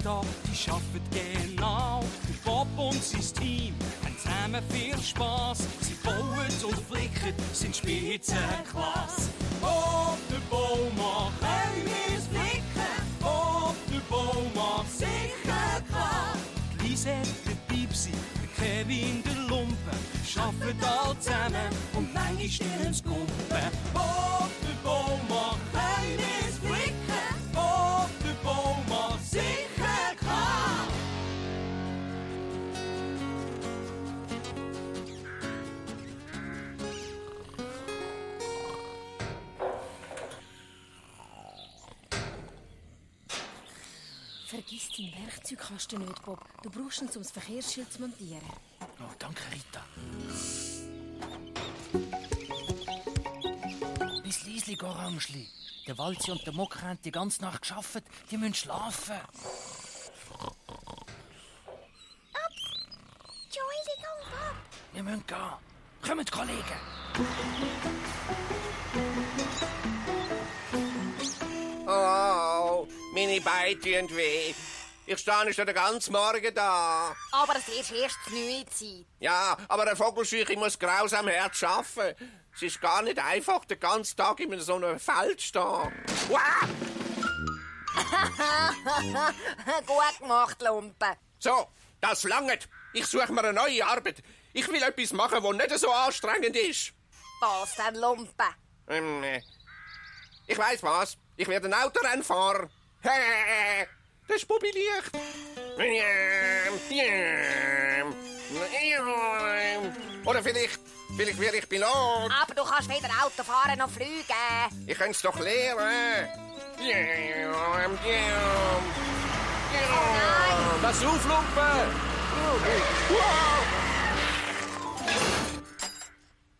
Tag, die arbeiten genau. Der Bob und sein Team haben zusammen viel Spass. Sie bauen und flicken, sind Spitzenklasse. Bob, der Baumann, können wir's flicken? Bob, der Baumann, sicher klar. Die Lisette, der Piepsi, der Kevin, der Lumpen, arbeiten alle zusammen und manchmal stillen's Kumpen. Bob, der Baumann, können wir's flicken? Bob, der Baumann, sicher klar. Vergiss deinen Werkzeugkasten nicht, Bob. Du brauchst ihn, um das Verkehrsschild zu montieren. Oh, danke, Rita. Bis Liesli, Orangeli. Der Walzi und der Mocker haben die ganze Nacht gearbeitet. Die müssen schlafen. Entschuldigung, Bob. Wir müssen gehen. Kommt, Kollegen. Oh, meine Beine tun weh. Ich stehe schon den ganzen Morgen da. Aber es ist erst die neue Zeit. Ja, aber eine Vogelscheuche muss grausam hart arbeiten. Es ist gar nicht einfach, den ganzen Tag in so einem Feld zu stehen. Wow! Gut gemacht, Lumpen. So, das langt. Ich suche mir eine neue Arbeit. Ich will etwas machen, das nicht so anstrengend ist. Was denn, Lumpen? Ich weiss was. Ich werde ein Autorennfahrer. Das ist Bubilicht. Oder vielleicht werde ich Pilot. Aber du kannst weder Auto fahren noch fliegen. Ich könnte es doch lernen. Pass auf, Lumpen!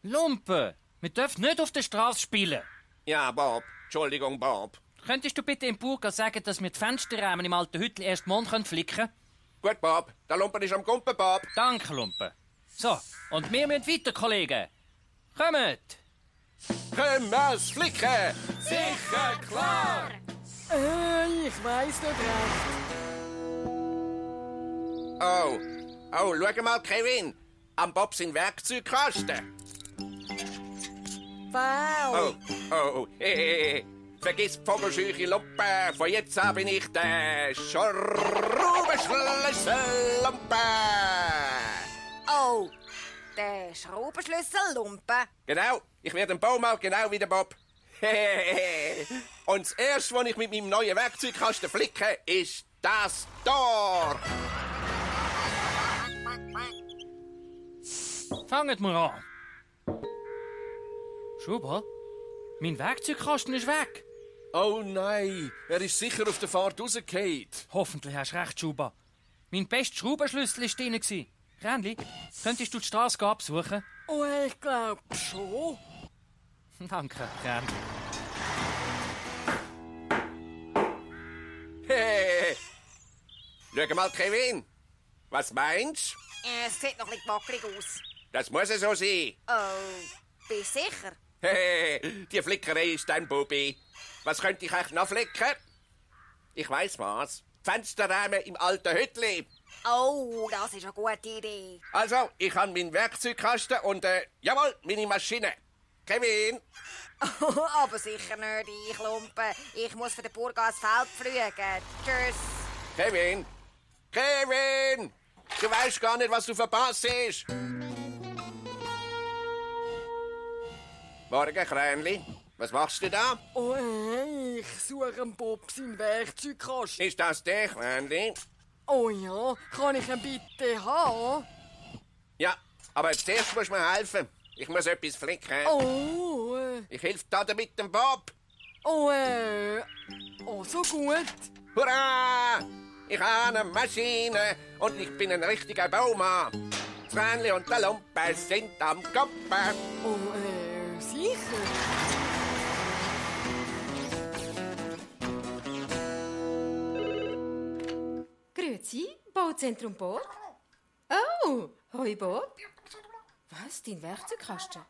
Lumpen, wir dürfen nicht auf der Straße spielen. Ja, Bob. Entschuldigung, Bob. Könntest du bitte im Burger sagen, dass wir die Fensterrahmen im alten Hütli erst morgen flicken können? Gut, Bob. Der Lumpen ist am Kumpen, Bob. Danke, Lumpen. So, und wir müssen weiter, Kollegen. Kommt! Können wir's flicken? Sicher klar! Ich weiss nicht recht. Oh, schau mal, Kevin. Am Bob sein Werkzeugkasten. Wow. Oh, vergiss die Vogelscheuche Lumpen. Von jetzt an bin ich der Schraubenschlüssel Lumpen. Oh, der Schraubenschlüssel, Lumpen. Genau, ich werde den Baumann genau wie der Bob. Und das Erste, was ich mit meinem neuen Werkzeugkasten flicke, ist das Tor. Fangen wir an. Schuber, mein Werkzeugkasten ist weg. Oh nein, er ist sicher auf der Fahrt rausgefallen. Hoffentlich hast du recht, Schuber. Mein bester Schraubenschlüssel war drin. Ränli, könntest du die Straße absuchen? Oh, ich glaub schon. Danke, Ränli. Schau mal, Kevin. Was meinst du? Es sieht noch ein bisschen wackelig aus. Das muss ja so sein. Oh, bist du sicher? Die Flickerei ist dein Bubi. Was könnte ich eigentlich noch flicken? Ich weiss was. Fensterrahmen im alten Hütli. Oh, das ist eine gute Idee. Also, ich habe meinen Werkzeugkasten und, jawohl, meine Maschine. Kevin. Aber sicher nicht ich, Lumpen. Ich muss für den Burg ans Feld fliegen. Tschüss. Kevin. Kevin! Du weißt gar nicht, was du verpasst hast. Morgen, Kränli. Was machst du da? Oh, ich suche einen Bob seinen Werkzeugkasten. Ist das der, Kränli? Oh ja, kann ich ihn bitte haben? Ja, aber zuerst musst du mir helfen. Ich muss etwas flicken. Oh, Ich helfe da mit dem Bob. oh, so gut. Hurra! Ich habe eine Maschine und ich bin ein richtiger Baumann. Das Kränli und der Lumpen sind am Koppen. Oh, sicher. Grüezi, Bauzentrum Bob. Oh, hoi Bob. Was, dein Werkzeugkasten?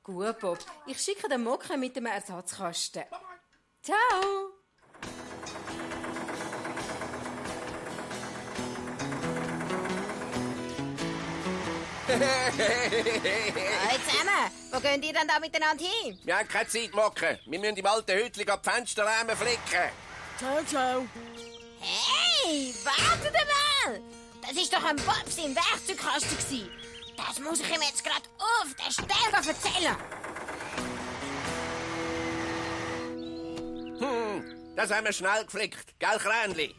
Gut, Bob. Ich schicke den Mocker mit dem Ersatzkasten. Ciao. Hey zusammen, wo geht ihr denn da miteinander hin? Wir haben keine Zeit, Mocke. Wir müssen im alten Hütchen die Fensterrahmen flicken. Ciao, ciao. Hey, wartet mal! Das ist doch ein Bobs im Werkzeugkasten gewesen. Das muss ich ihm jetzt gerade auf der Stelle erzählen. Das haben wir schnell geflickt. Gell, Kränli?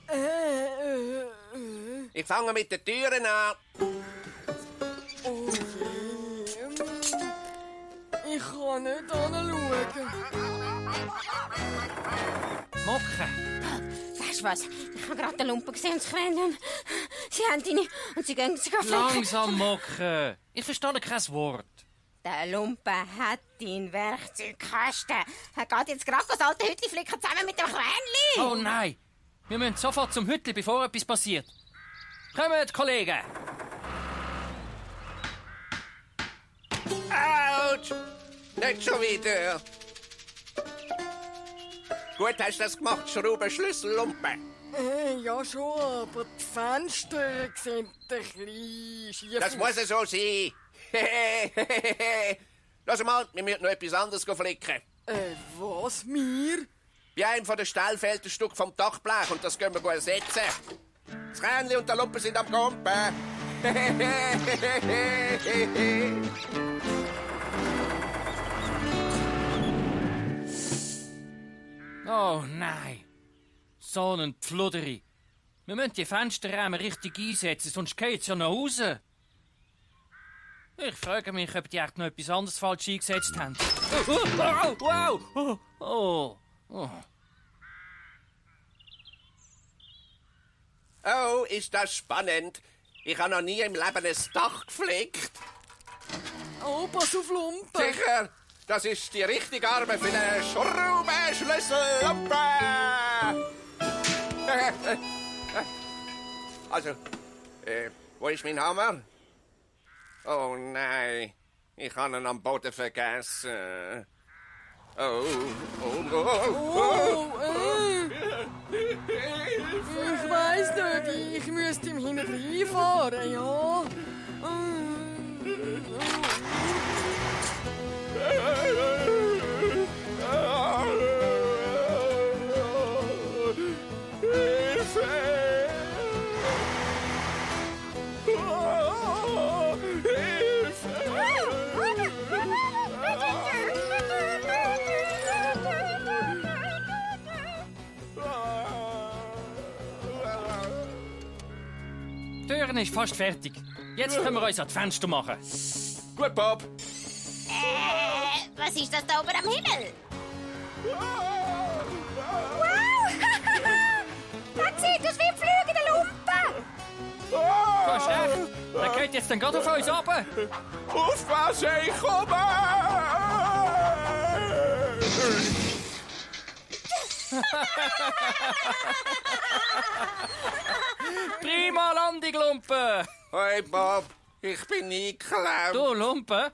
Ich fange mit den Türen an. Oh je. Ich kann nicht hinschauen. Mocke, Weißt du was? Ich habe gerade den Lumpen gesehen und das Kränchen. Sie haben ihn und sie gehen sich flicken. langsam, Mocke. Ich verstehe kein Wort. Der Lumpen hat den Werkzeugkasten. Er geht jetzt gerade das alte Hütchen flicken zusammen mit dem Kränchen. Oh nein, wir müssen sofort zum Hütli, bevor etwas passiert. Kommt, Kollegen. Autsch! Nicht schon wieder. Gut hast du das gemacht, Schraubenschlüssellumpe. Ja schon, aber die Fenster sind ein bisschen schief. Das muss so sein. Lass mal, wir müssen noch etwas anderes flicken. Was, mir? Bei einem von den Ställen fehlt ein Stück vom Dachblech und das können wir gut ersetzen. Das Kränli und der Lumpe sind am Kumpen. Oh nein, so ein Pfluderi. Wir müssen die Fensterrahmen richtig einsetzen, sonst geht's ja nach Hause. Ich frage mich, ob die echt noch etwas anderes falsch eingesetzt haben. Wow! Oh. Oh, ist das spannend. Ich habe noch nie im Leben ein Dach geflickt. Oh, pass auf, Lumpen. Sicher, das ist die richtige Arme für eine Schraubenschlüssellumpe. Also, wo ist mein Hammer? Oh nein, ich habe ihn am Boden vergessen. Oh. Ich weiss nicht, ich müsste ihm hinten reinfahren, ja. Die Türen ist fast fertig. Jetzt können wir uns an die Fenster machen. Gut, Bob. Was ist das da oben am Himmel? Wow! Das sieht aus wie ein fliegender Lumpe! Du hast recht. Der geht jetzt dann gerade auf uns runter. Aufpassen, ich komme! Prima Landung, Lumpe. Hey, Bob, ich bin eingeklemmt. Du, Lumpe,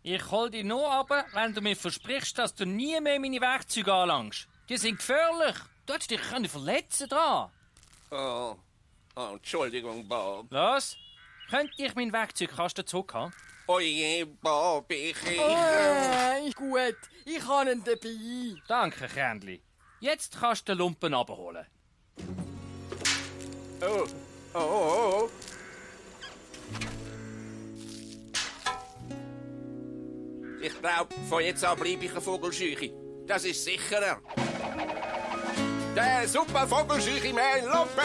ich hol dich nur runter, wenn du mir versprichst, dass du nie mehr meine Werkzeuge anlangst. Die sind gefährlich. Du hättest dich verletzen dran. Oh, Entschuldigung, Bob. Los, könnte ich meinen Werkzeugkasten zurückhaben? Oh je, Bob, ich... Gut, ich habe ihn dabei. Danke, Kändli. Jetzt kannst du den Lumpen abholen. Oh. Ich glaube, von jetzt an bleibe ich ein Vogelscheuche. Das ist sicherer. Der super Vogelscheuche, mein Lumpe!